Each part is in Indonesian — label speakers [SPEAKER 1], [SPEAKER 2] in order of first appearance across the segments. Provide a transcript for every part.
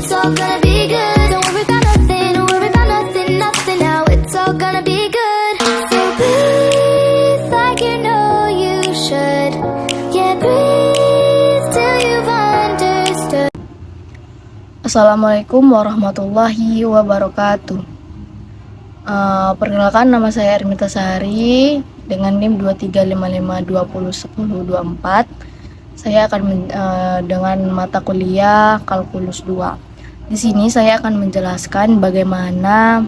[SPEAKER 1] it's all gonna be good. Don't worry about nothing, don't worry about nothing, nothing now. It's all gonna be good. So breathe like you know you should. Yeah, breathe till you've understood.
[SPEAKER 2] Assalamualaikum warahmatullahi wabarakatuh. Perkenalkan, nama saya Ermita Sari dengan NIM 2355201024. Saya akan dengan mata kuliah Kalkulus 2. Di sini saya akan menjelaskan bagaimana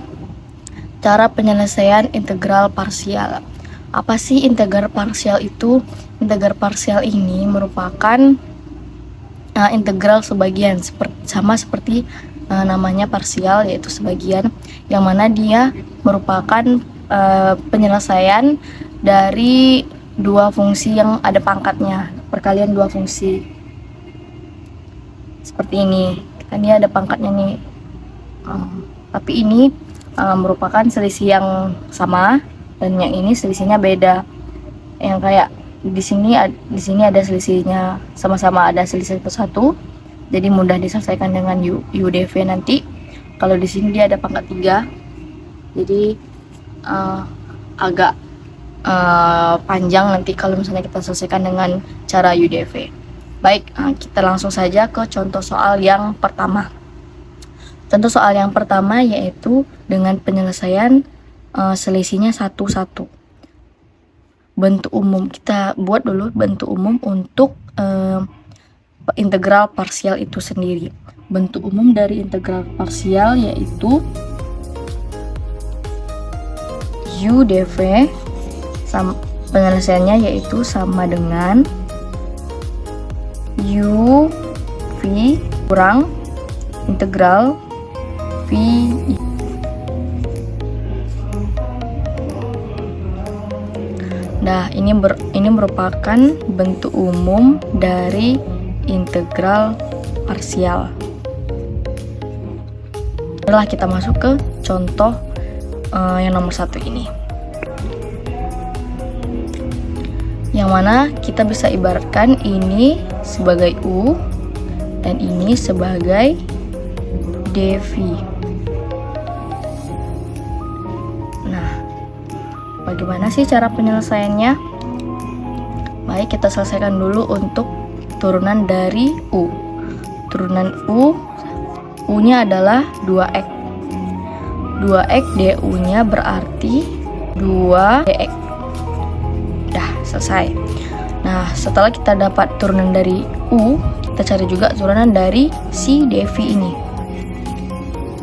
[SPEAKER 2] cara penyelesaian integral parsial. Apa sih integral parsial itu? Integral parsial ini merupakan integral sebagian, sama seperti namanya parsial, yaitu sebagian, yang mana dia merupakan penyelesaian dari dua fungsi yang ada pangkatnya, perkalian dua fungsi seperti ini. Kan dia ada pangkatnya nih, tapi ini merupakan selisih yang sama dan yang ini selisihnya beda. Yang kayak di sini ada selisihnya, sama-sama ada selisih satu, jadi mudah diselesaikan dengan UDV nanti. Kalau di sini dia ada pangkat 3, jadi agak panjang nanti kalau misalnya kita selesaikan dengan cara UDV. Baik, kita langsung saja ke contoh soal yang pertama. Contoh soal yang pertama yaitu dengan penyelesaian selisihnya 1-1. Bentuk umum, kita buat dulu bentuk umum untuk integral parsial itu sendiri. Bentuk umum dari integral parsial yaitu UDV, penyelesaiannya yaitu sama dengan UV kurang integral V. Nah, ini merupakan bentuk umum dari integral parsial. Setelah kita masuk ke contoh yang nomor 1 ini, yang mana kita bisa ibaratkan ini sebagai U dan ini sebagai dV. Nah, bagaimana sih cara penyelesaiannya? Baik, kita selesaikan dulu untuk turunan dari U. Turunan U-nya adalah 2x. 2x du-nya berarti 2dx. Dah, selesai. Nah, setelah kita dapat turunan dari U, kita cari juga turunan dari si dV ini.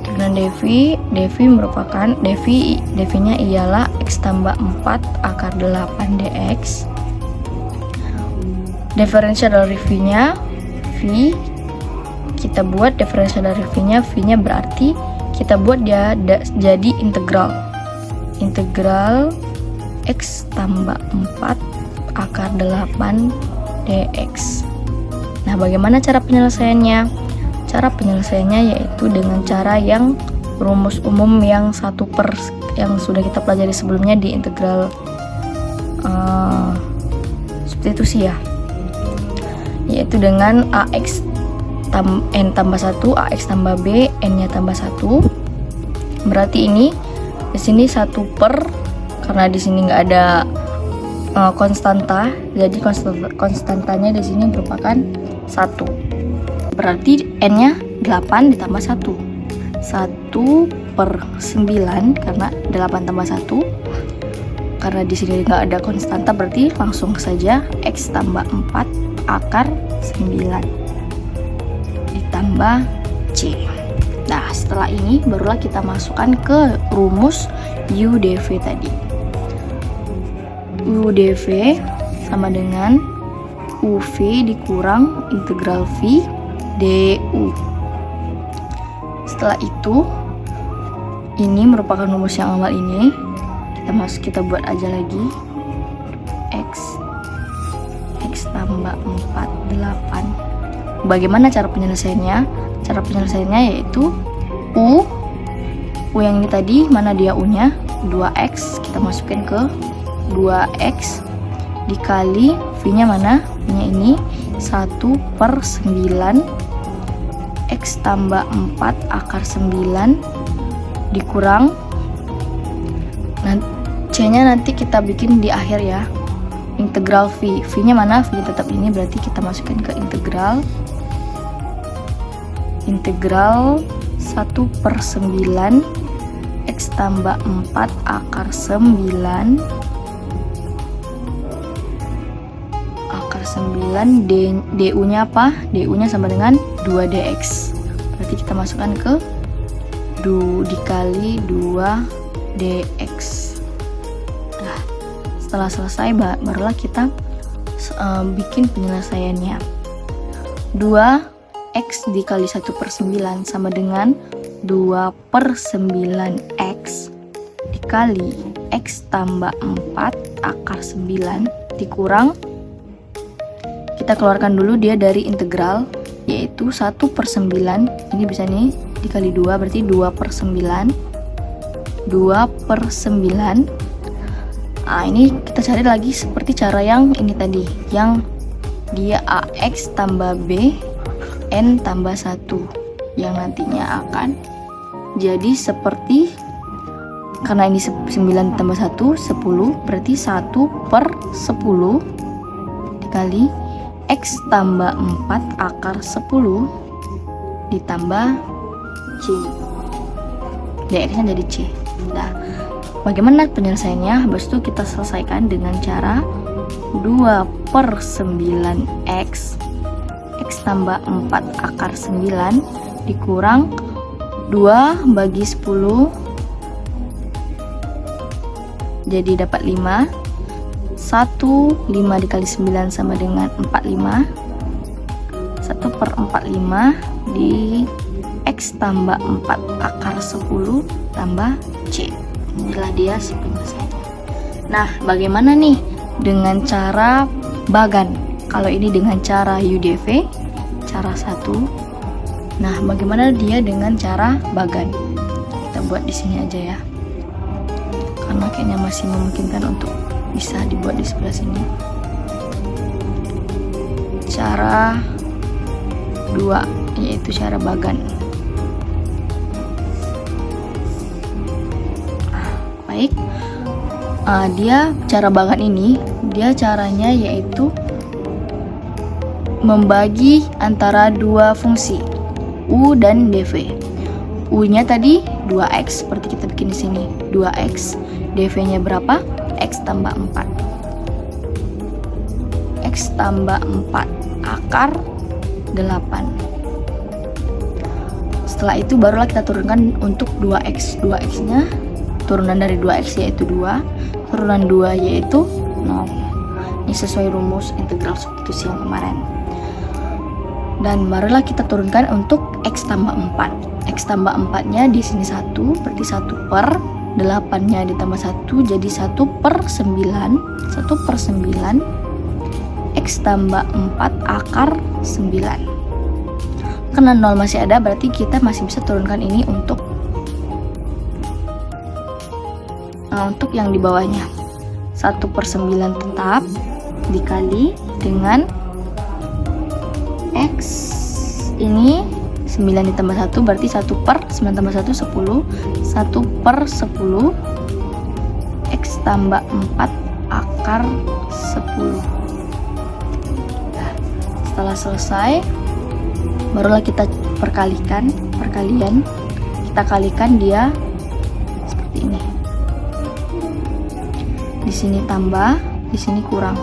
[SPEAKER 2] Turunan dV merupakan dV-nya ialah x tambah 4 akar 8 dx. Diferensial dari V-nya, V, kita buat diferensial dari V-nya, V-nya berarti kita buat dia jadi integral x tambah 4 akar 8 dx. Nah, bagaimana cara penyelesaiannya? Cara penyelesaiannya yaitu dengan cara yang rumus umum yang yang sudah kita pelajari sebelumnya di integral substitusi ya, yaitu dengan ax n tambah 1, ax tambah b, n-nya tambah 1. Berarti ini di sini 1 per, karena di sini nggak ada konstanta, jadi konstantanya di sini merupakan 1. Berarti n-nya 8 ditambah 1. 1 per 9, karena 8 tambah 1. Karena di sini nggak ada konstanta, berarti langsung saja x tambah 4 akar 9 ditambah C. Nah, setelah ini barulah kita masukkan ke rumus UDV tadi. UDV sama dengan UV dikurang integral V du. Setelah itu, ini merupakan rumus yang awal ini. Kita buat aja lagi. X tambah 4 8. Bagaimana cara penyelesaiannya? Cara penyelesaiannya yaitu U yang ini tadi, mana dia U-nya? 2x, kita masukin ke 2x dikali V-nya mana? V-nya ini 1 per 9 X tambah 4 akar 9 dikurang, nah C-nya nanti kita bikin di akhir ya. Integral V nya mana? V tetap ini, berarti kita masukkan ke integral 1/9 X tambah 4 akar 9 du nya apa? Du nya sama dengan 2dx, berarti kita masukkan ke dikali 2dx. Nah, setelah selesai barulah kita bikin penyelesaiannya. 2x dikali 1/9 sama dengan 2/9x dikali x tambah 4 akar 9 dikurang, kita keluarkan dulu dia dari integral, yaitu 1/9, ini bisa nih dikali 2 berarti 2/9. Nah, ini kita cari lagi seperti cara yang ini tadi, yang dia ax tambah b n tambah 1, yang nantinya akan jadi seperti, karena ini 9 tambah 1 10, berarti 1/10 dikali x tambah 4 akar 10 ditambah c, dx nya jadi c. Nah, bagaimana penyelesaiannya? Habis itu kita selesaikan dengan cara 2/9x x tambah 4 akar 9 dikurang 2 bagi 10, jadi dapat 5. 5 dikali 9 sama dengan 45. 1/45 di x tambah 4 akar 10 tambah c. Inilah dia penyelesaiannya. Nah, bagaimana nih dengan cara bagan? Kalau ini dengan cara UDV, cara 1. Nah, bagaimana dia dengan cara bagan? Kita buat di sini aja ya, karena kayaknya masih memungkinkan untuk bisa dibuat di sebelah sini. Cara 2 yaitu cara bagan. Baik, dia cara bagan ini, dia caranya yaitu membagi antara dua fungsi u dan dv. U nya tadi 2x seperti kita bikin di sini, 2x. dv nya berapa? X tambah 4. X tambah 4 akar 8. Setelah itu barulah kita turunkan untuk 2x. 2x nya turunan dari 2x yaitu 2, turunan 2 yaitu 0. Ini sesuai rumus integral substitusi yang kemarin. Dan barulah kita turunkan untuk x tambah 4. X tambah 4 nya di sini 1, berarti 1/8 nya ditambah 1 jadi 1/9. 1/9 x tambah 4 akar 9. Karena 0 masih ada, berarti kita masih bisa turunkan ini untuk yang di bawahnya. 1/9 tetap dikali dengan x ini 9 ditambah 1 berarti 1/9 tambah 1 10. 1/10 x tambah 4 akar 10. Nah, setelah selesai barulah kita perkalian, kita kalikan dia seperti ini. Di sini tambah, di sini kurang.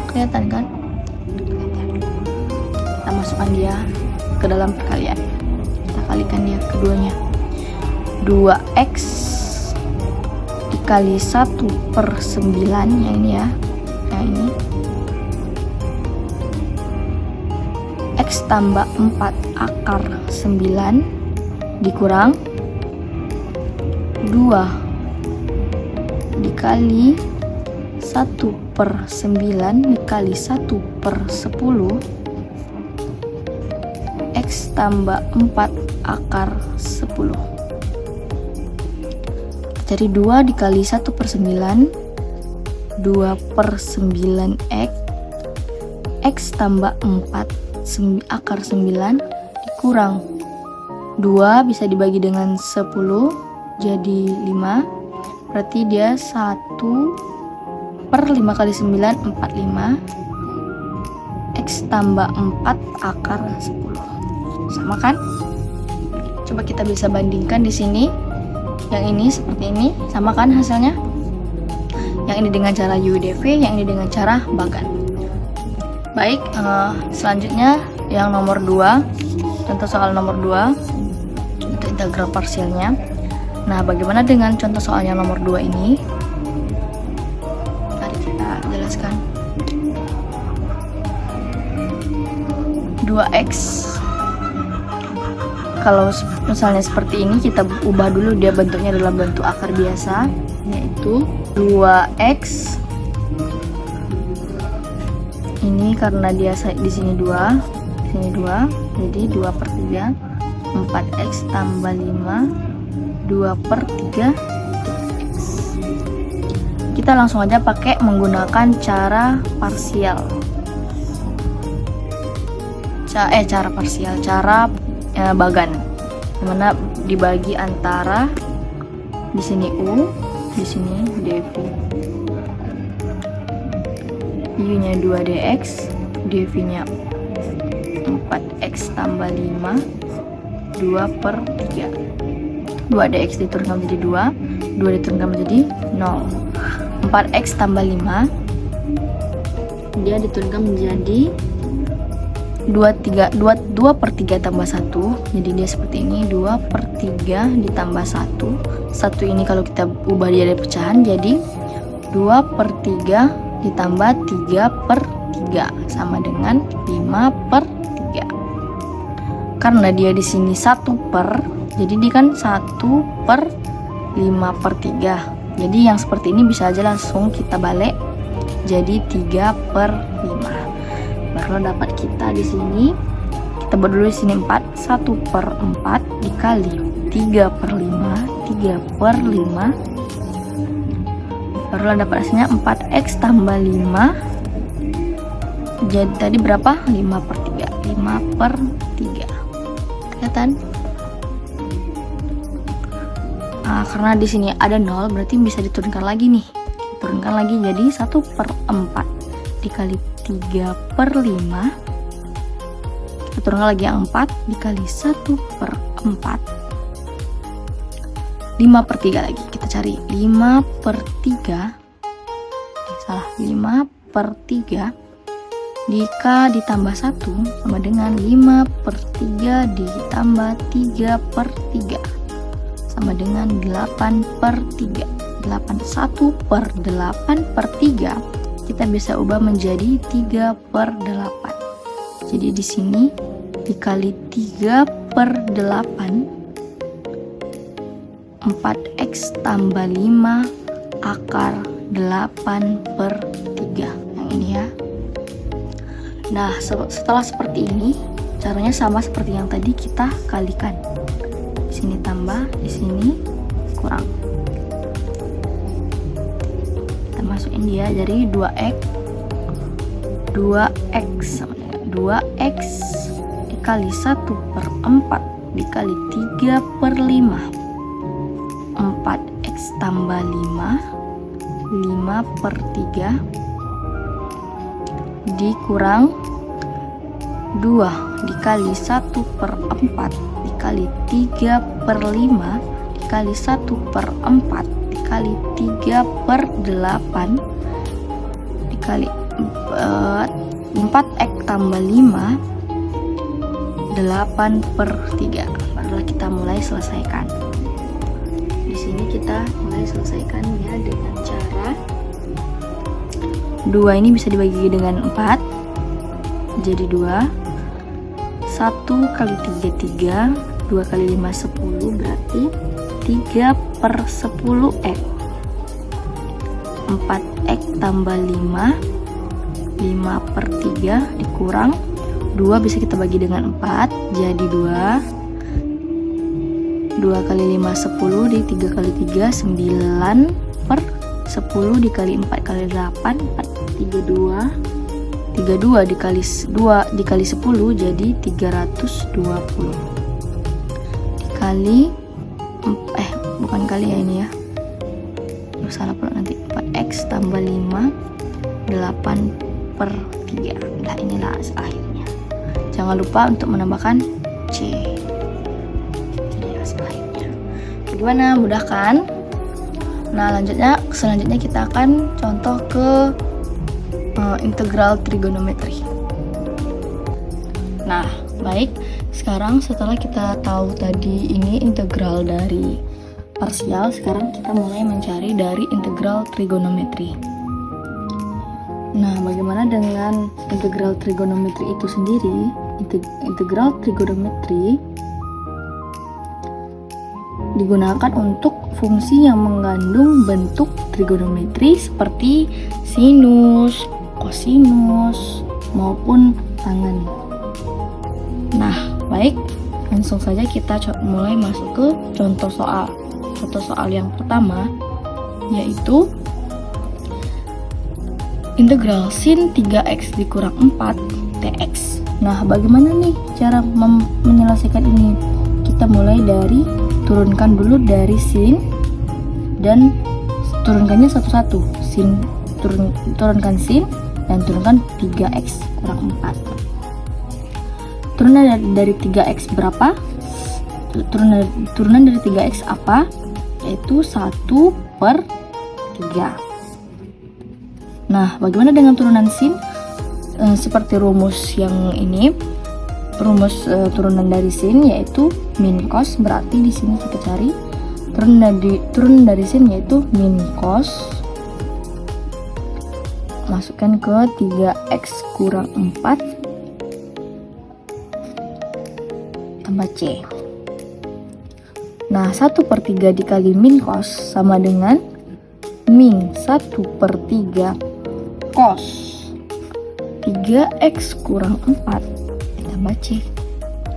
[SPEAKER 2] Kelihatan kan? Kita masukkan dia ke dalam perkalian. Kita kalikan dia keduanya. 2x dikali 1/9 yang ini ya. Nah, ini x tambah 4 akar 9 dikurang 2 dikali 1/9 dikali 1/10 x tambah 4 akar 10. Jadi 2 dikali 1/9 2/9 x tambah 4 akar 9 kurang 2 bisa dibagi dengan 10 jadi 5, berarti dia 1/5 kali 9 45, X tambah 4 akar 10. Sama kan? Coba kita bisa bandingkan di sini. Yang ini seperti ini, sama kan hasilnya? Yang ini dengan cara UDV, yang ini dengan cara bagan. Baik, selanjutnya yang nomor 2, contoh soal nomor 2 itu integral parsialnya. Nah, bagaimana dengan contoh soal yang nomor 2 ini? Mari kita jelaskan. 2x, kalau misalnya seperti ini, kita ubah dulu dia bentuknya dalam bentuk akar biasa, yaitu 2x. Ini karena dia di sini 2, di sini 2, jadi 2/3, 4x tambah 5, 2/3 x. Kita langsung aja pakai menggunakan cara parsial. Cara bagan, dimana dibagi antara di sini U, di sini dv. U-nya 2dx, dv-nya 4x tambah 5, 2/3. 2dx diturunkan menjadi 2, 2 diturunkan menjadi 0. 4x tambah 5, dia diturunkan menjadi 2/3 tambah 1, jadi dia seperti ini, 2/3 ditambah 1. 1 ini kalau kita ubah dia dari pecahan jadi 2/3 ditambah 3/3 sama dengan 5/3. Karena dia di sini 1/, jadi dia kan 1/5/3. Jadi yang seperti ini bisa aja langsung kita balik jadi 3/5. Baru dapat kita di sini. Kita buat dulu di sini 4, 1/4 dikali 3/5, 3/5. Baru dapat hasilnya 4x tambah 5. Jadi tadi berapa? 5/3. 5/3. Kelihatan? Karena di sini ada 0, berarti bisa diturunkan lagi nih. Turunkan lagi jadi 1/4 dikali 3/5. Kita turunkan lagi yang 4 dikali 1/4. 5/3 lagi. Kita cari 5/3. Salah, 5/3 jika ditambah 1 sama dengan 5/3 ditambah 3/3 sama dengan 8/3. 1/8/3 kita bisa ubah menjadi 3/8. Jadi di sini dikali 3/8, 4x tambah 5 akar 8/3. Yang ini ya. Nah, setelah seperti ini, caranya sama seperti yang tadi, kita kalikan. Di sini tambah, di sini kurang. Masukin dia jadi 2x sama dengan 2x dikali 1/4 dikali 3/5, 4x tambah 5, 5/3 dikurang 2 dikali 1/4 dikali 3/5 dikali 1/4 dikali 3/8 dikali 4x tambah 5, 8/3. Barulah kita mulai selesaikan. Di sini kita mulai selesaikan ya dengan cara 2 ini bisa dibagi dengan 4 jadi 2. 1 kali 3 3, 2 kali 5 10, berarti 3/10x. 4x tambah 5, 5/3 dikurang 2 bisa kita bagi dengan 4 jadi 2. 2 kali 5 10, di 3 kali 3 9/10 dikali 4 kali 8, 4 3 2 32 dikali 2 dikali 10 jadi 320. Dikali bukan kali ya ini ya. Salah pula nanti. 4x tambah 5 8/3. Nah, inilah akhirnya. Jangan lupa untuk menambahkan C. Ini hasil akhirnya. Gimana? Mudah kan? Nah, selanjutnya kita akan contoh ke integral trigonometri. Nah, baik. Sekarang setelah kita tahu tadi ini integral dari parsial, sekarang kita mulai mencari dari integral trigonometri. Nah, bagaimana dengan integral trigonometri itu sendiri? Integral trigonometri digunakan untuk fungsi yang mengandung bentuk trigonometri seperti sinus, kosinus, maupun tangen. Nah, baik, langsung saja kita mulai masuk ke contoh soal. Contoh soal yang pertama yaitu integral sin 3x dikurang 4 dx. Nah, bagaimana nih cara menyelesaikan ini? Kita mulai dari turunkan dulu dari sin dan turunkannya satu-satu. Turunkan sin dan turunkan 3x kurang 4. Turunan dari 3x berapa? Turunan dari 3x apa? Yaitu 1/3. Nah, bagaimana dengan turunan sin? Seperti rumus yang ini, rumus turunan dari sin yaitu min cos, berarti di sini kita cari turunan dari sin yaitu min cos, masukkan ke 3x kurang 4 tambah c. Nah, 1/3 dikali min cos sama dengan min 1/3 cos 3x kurang 4 ditambah c.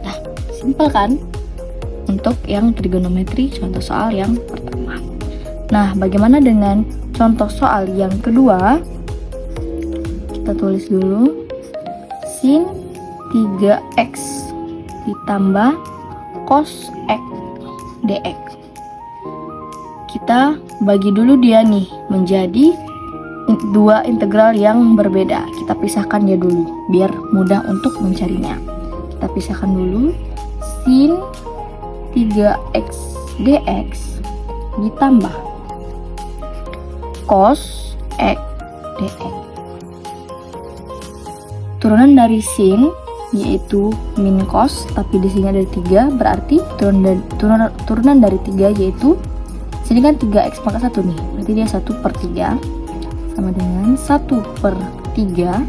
[SPEAKER 2] Nah, simpel kan? Untuk yang trigonometri contoh soal yang pertama. Nah, bagaimana dengan contoh soal yang kedua? Kita tulis dulu sin 3x ditambah cos x dx. Kita bagi dulu dia nih menjadi dua integral yang berbeda. Kita pisahkan dia dulu biar mudah untuk mencarinya. Kita pisahkan dulu sin 3x dx ditambah cos x dx. Turunan dari sin yaitu min cos, tapi di sini ada 3, berarti turunan dari 3 yaitu sini kan 3x pangkat 1 nih, berarti dia 1/3 sama dengan 1/3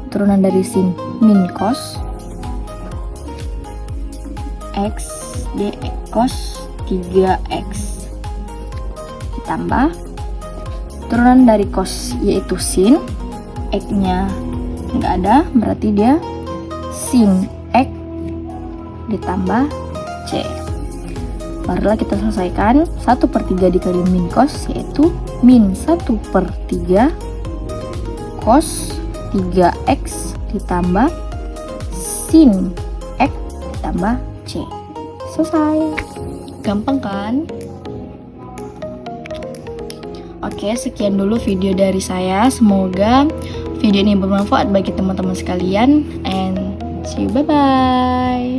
[SPEAKER 2] turunan dari sin min cos x dx cos 3x ditambah turunan dari cos yaitu sin, x nya nggak ada, berarti dia sin x ditambah c. Barulah kita selesaikan 1/3 dikali min cos yaitu min 1/3 cos 3x ditambah sin x ditambah c. Selesai. Gampang kan? Oke, sekian dulu video dari saya. Semoga video ini bermanfaat bagi teman-teman sekalian, and see you, bye bye.